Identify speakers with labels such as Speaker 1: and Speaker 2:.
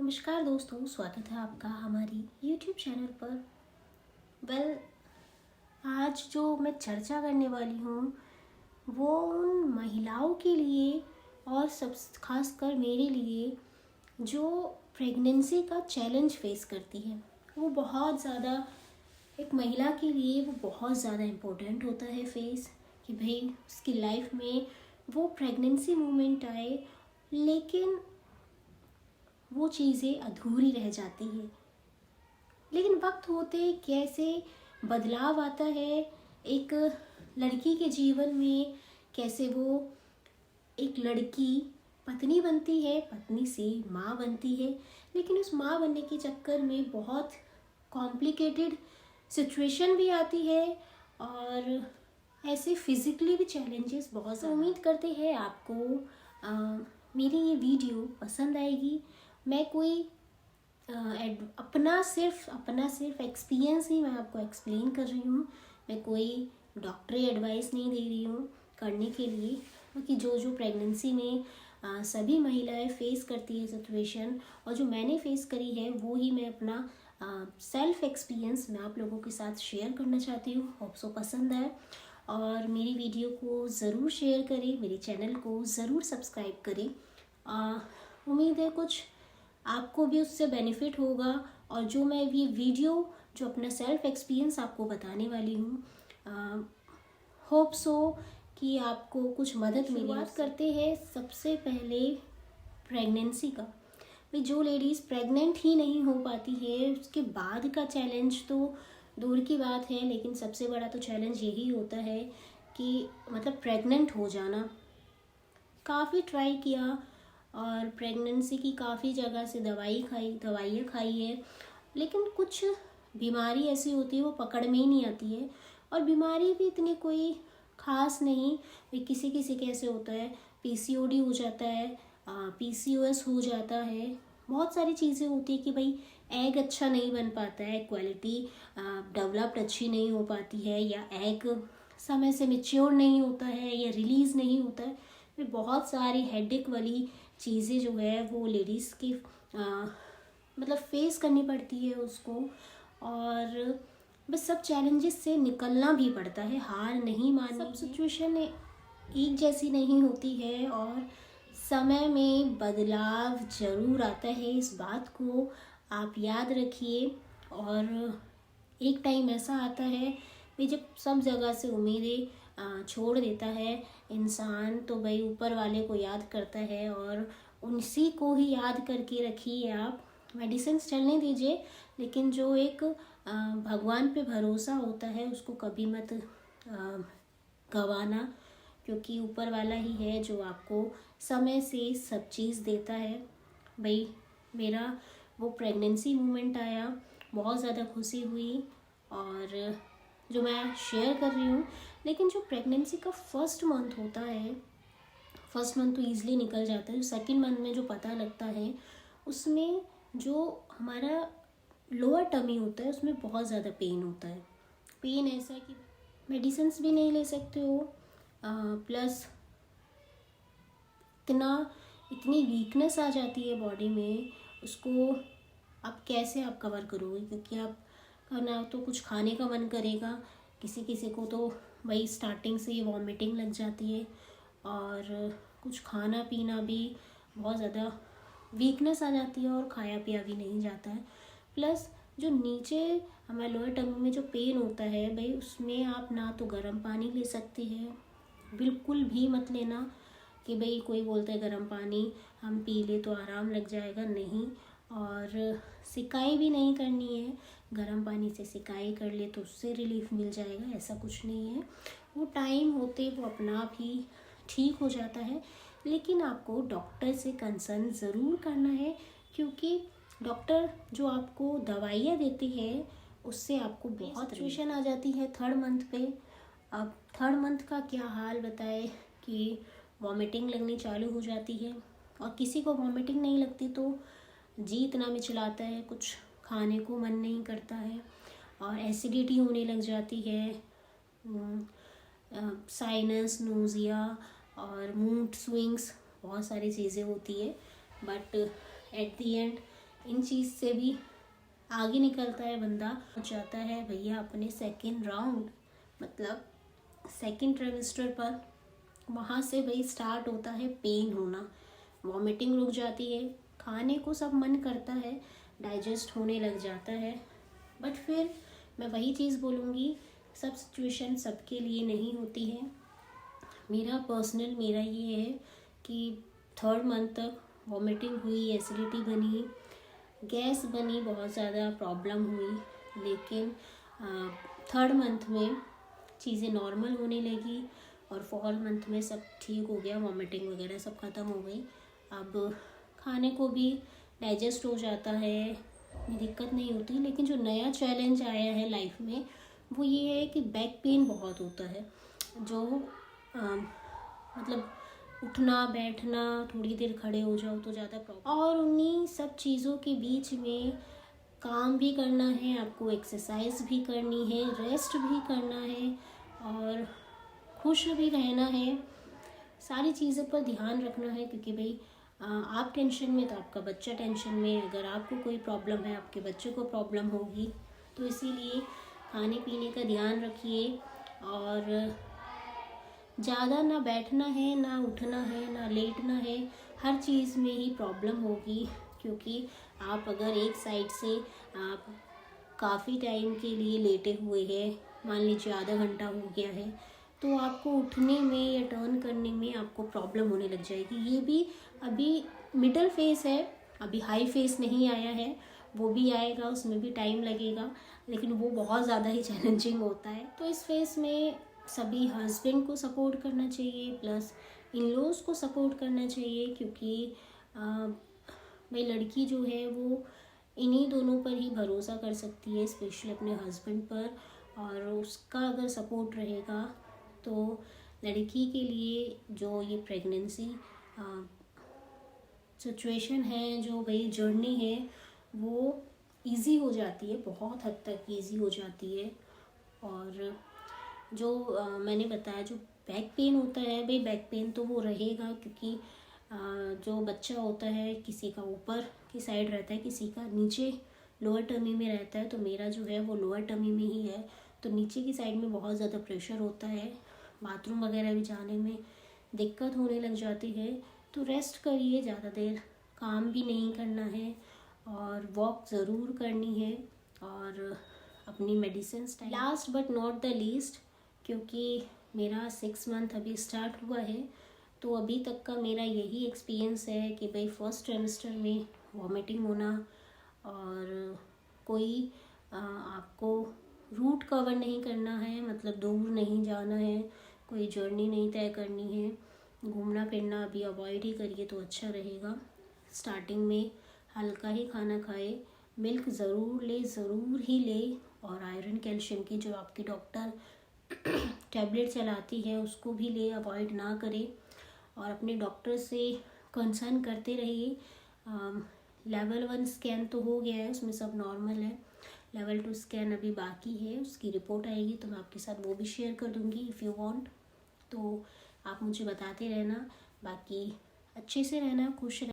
Speaker 1: नमस्कार दोस्तों, स्वागत है आपका हमारी YouTube चैनल पर। आज जो मैं चर्चा करने वाली हूँ वो उन महिलाओं के लिए और सब खासकर मेरे लिए जो प्रेगनेंसी का चैलेंज फेस करती है। वो बहुत ज़्यादा एक महिला के लिए वो बहुत ज़्यादा इम्पोर्टेंट होता है फेस, कि भाई उसकी लाइफ में वो प्रेगनेंसी मोमेंट आए लेकिन वो चीज़ें अधूरी रह जाती है। लेकिन वक्त होते कैसे बदलाव आता है एक लड़की के जीवन में, कैसे वो एक लड़की पत्नी बनती है, पत्नी से माँ बनती है, लेकिन उस माँ बनने के चक्कर में बहुत कॉम्प्लिकेटेड सिचुएशन भी आती है और ऐसे फिजिकली भी चैलेंजेस बहुत ज़्यादा। उम्मीद करते हैं आपको मेरी ये वीडियो पसंद आएगी। मैं कोई अपना सिर्फ एक्सपीरियंस ही मैं आपको एक्सप्लेन कर रही हूँ। मैं कोई डॉक्टरी एडवाइस नहीं दे रही हूँ करने के लिए, क्योंकि जो प्रेगनेंसी में सभी महिलाएं फेस करती है सिचुएशन, और जो मैंने फेस करी है वो ही मैं अपना सेल्फ एक्सपीरियंस मैं आप लोगों के साथ शेयर करना चाहती हूँ। होप सो पसंद आए और मेरी वीडियो को ज़रूर शेयर करें, मेरे चैनल को ज़रूर सब्सक्राइब करें। उम्मीद है कुछ आपको भी उससे बेनिफिट होगा, और जो मैं ये वीडियो जो अपना सेल्फ एक्सपीरियंस आपको बताने वाली हूँ, होप सो कि आपको कुछ मदद मिले। बात करते हैं सबसे पहले प्रेगनेंसी का। भाई जो लेडीज़ प्रेग्नेंट ही नहीं हो पाती है उसके बाद का चैलेंज तो दूर की बात है, लेकिन सबसे बड़ा तो चैलेंज यही होता है कि मतलब प्रेग्नेंट हो जाना। काफ़ी ट्राई किया और प्रेगनेंसी की काफ़ी जगह से दवाइयाँ खाई है, लेकिन कुछ बीमारी ऐसी होती है वो पकड़ में ही नहीं आती है। और बीमारी भी इतनी कोई ख़ास नहीं, किसी किसी कैसे होता है, पीसीओडी हो जाता है, पीसीओएस हो जाता है, बहुत सारी चीज़ें होती है कि भाई एग अच्छा नहीं बन पाता है, क्वालिटी डेवलप्ड अच्छी नहीं हो पाती है, या एग समय से मेच्योर नहीं होता है, या रिलीज़ नहीं होता है। बहुत सारी हेडेक वाली चीज़ें जो है वो लेडीज़ की मतलब फेस करनी पड़ती है उसको, और बस सब चैलेंजेस से निकलना भी पड़ता है, हार नहीं माननी। सब सिचुएशन एक जैसी नहीं होती है और समय में बदलाव ज़रूर आता है, इस बात को आप याद रखिए। और एक टाइम ऐसा आता है भाई जब सब जगह से उम्मीदें छोड़ देता है इंसान, तो भाई ऊपर वाले को याद करता है और उसी को ही याद करके रखिए। आप मेडिसिन चलने दीजिए, लेकिन जो एक भगवान पे भरोसा होता है उसको कभी मत गंवाना, क्योंकि ऊपर वाला ही है जो आपको समय से सब चीज़ देता है। भाई मेरा वो प्रेगनेंसी मोमेंट आया, बहुत ज़्यादा खुशी हुई और जो मैं शेयर कर रही हूँ। लेकिन जो प्रेगनेंसी का फर्स्ट मंथ होता है, फर्स्ट मंथ तो ईज़िली निकल जाता है, सेकंड मंथ में जो पता लगता है उसमें जो हमारा लोअर टमी होता है उसमें बहुत ज़्यादा पेन होता है। पेन ऐसा कि मेडिसिन्स भी नहीं ले सकते हो, प्लस इतनी वीकनेस आ जाती है बॉडी में, उसको आप कैसे आप कवर करोगे, क्योंकि आप ना तो कुछ खाने का मन करेगा, किसी किसी को तो वही स्टार्टिंग से ही वॉमिटिंग लग जाती है, और कुछ खाना पीना भी बहुत ज़्यादा वीकनेस आ जाती है और खाया पिया भी नहीं जाता है। प्लस जो नीचे हमारे लोअर टमी में जो पेन होता है भाई, उसमें आप ना तो गर्म पानी ले सकते हैं, बिल्कुल भी मत लेना कि भाई कोई बोलता है गर्म पानी हम पी ले तो आराम लग जाएगा, नहीं। और सिकाई भी नहीं करनी है, गर्म पानी से सिकाई कर ले तो उससे रिलीफ मिल जाएगा, ऐसा कुछ नहीं है। वो टाइम होते वो अपना आप ही ठीक हो जाता है, लेकिन आपको डॉक्टर से कंसर्न ज़रूर करना है, क्योंकि डॉक्टर जो आपको दवाइयाँ देती है उससे आपको बहुत सिचुएशन आ जाती है थर्ड मंथ पे। अब थर्ड मंथ का क्या हाल बताए कि वॉमिटिंग लगनी चालू हो जाती है, और किसी को वॉमिटिंग नहीं लगती तो जी इतना मिचलाता है, कुछ खाने को मन नहीं करता है, और एसिडिटी होने लग जाती है, साइनस, नोज़िया और मूड स्विंग्स, बहुत सारी चीज़ें होती है। बट एट दी एंड इन चीज़ से भी आगे निकलता है बंदा, जाता है भैया अपने सेकेंड राउंड, मतलब सेकेंड ट्राइमेस्टर पर। वहाँ से भाई स्टार्ट होता है पेन होना, वॉमिटिंग रुक जाती है, खाने को सब मन करता है, डाइजेस्ट होने लग जाता है। बट फिर मैं वही चीज़ बोलूँगी, सब सिचुएशन सबके लिए नहीं होती है। मेरा ये है कि 3rd मंथ तक वॉमिटिंग हुई, एसिडिटी बनी, गैस बनी, बहुत ज़्यादा प्रॉब्लम हुई, लेकिन 3rd मंथ में चीज़ें नॉर्मल होने लगी और 4th मंथ में सब ठीक हो गया, वॉमिटिंग वगैरह सब ख़त्म हो गई। अब खाने को भी डाइजेस्ट हो जाता है, दिक्कत नहीं होती। लेकिन जो नया चैलेंज आया है लाइफ में वो ये है कि बैक पेन बहुत होता है, जो मतलब उठना बैठना, थोड़ी देर खड़े हो जाओ तो ज़्यादा प्रॉब्लम। और उन्हीं सब चीज़ों के बीच में काम भी करना है, आपको एक्सरसाइज भी करनी है, रेस्ट भी करना है और खुश भी रहना है, सारी चीज़ों पर ध्यान रखना है। क्योंकि भाई आप टेंशन में तो आपका बच्चा टेंशन में, अगर आपको कोई प्रॉब्लम है आपके बच्चे को प्रॉब्लम होगी। तो इसीलिए खाने पीने का ध्यान रखिए और ज़्यादा ना बैठना है, ना उठना है, ना लेटना है, हर चीज़ में ही प्रॉब्लम होगी। क्योंकि आप अगर एक साइड से आप काफ़ी टाइम के लिए लेटे हुए हैं, मान लीजिए आधा घंटा हो गया है, तो आपको उठने में या टर्न करने में आपको प्रॉब्लम होने लग जाएगी। ये भी अभी मिडल फेस है, अभी हाई फेस नहीं आया है, वो भी आएगा, उसमें भी टाइम लगेगा, लेकिन वो बहुत ज़्यादा ही चैलेंजिंग होता है। तो इस फेस में सभी हस्बैंड को सपोर्ट करना चाहिए, प्लस इन लॉज को सपोर्ट करना चाहिए। क्योंकि भाई लड़की जो है वो इन्हीं दोनों पर ही भरोसा कर सकती है, स्पेशली अपने हस्बैंड पर, और उसका अगर सपोर्ट रहेगा तो लड़की के लिए जो ये प्रेगनेंसी सिचुएशन है, जो भाई जर्नी है, वो इजी हो जाती है, बहुत हद तक इजी हो जाती है। और जो मैंने बताया जो बैक पेन होता है, भाई बैक पेन तो वो रहेगा, क्योंकि जो बच्चा होता है किसी का ऊपर की साइड रहता है, किसी का नीचे लोअर टमी में रहता है। तो मेरा जो है वो लोअर टमी में ही है, तो नीचे की साइड में बहुत ज़्यादा प्रेशर होता है, बाथरूम वगैरह भी जाने में दिक्कत होने लग जाती है। तो रेस्ट करिए, ज़्यादा देर काम भी नहीं करना है और वॉक ज़रूर करनी है और अपनी medicine time. Last but not the least, क्योंकि मेरा 6 मंथ अभी स्टार्ट हुआ है, तो अभी तक का मेरा यही एक्सपीरियंस है कि भाई फर्स्ट ट्राइमेस्टर में वॉमिटिंग होना और कोई आपको रूट कवर नहीं करना है, मतलब दूर नहीं जाना है, कोई जर्नी नहीं तय करनी है, घूमना फिरना अभी अवॉइड ही करिए तो अच्छा रहेगा। स्टार्टिंग में हल्का ही खाना खाए, मिल्क ज़रूर ही ले, और आयरन कैल्शियम की जो आपकी डॉक्टर टैबलेट चलाती है उसको भी ले, अवॉइड ना करें। और अपने डॉक्टर से कंसर्न करते रहिए। लेवल 1 स्कैन तो हो गया है, उसमें सब नॉर्मल है, लेवल 2 स्कैन अभी बाकी है, उसकी रिपोर्ट आएगी तो मैं आपके साथ वो भी शेयर कर दूँगी इफ़ यू वांट। तो आप मुझे बताते रहना, बाकी अच्छे से रहना, खुश रहना।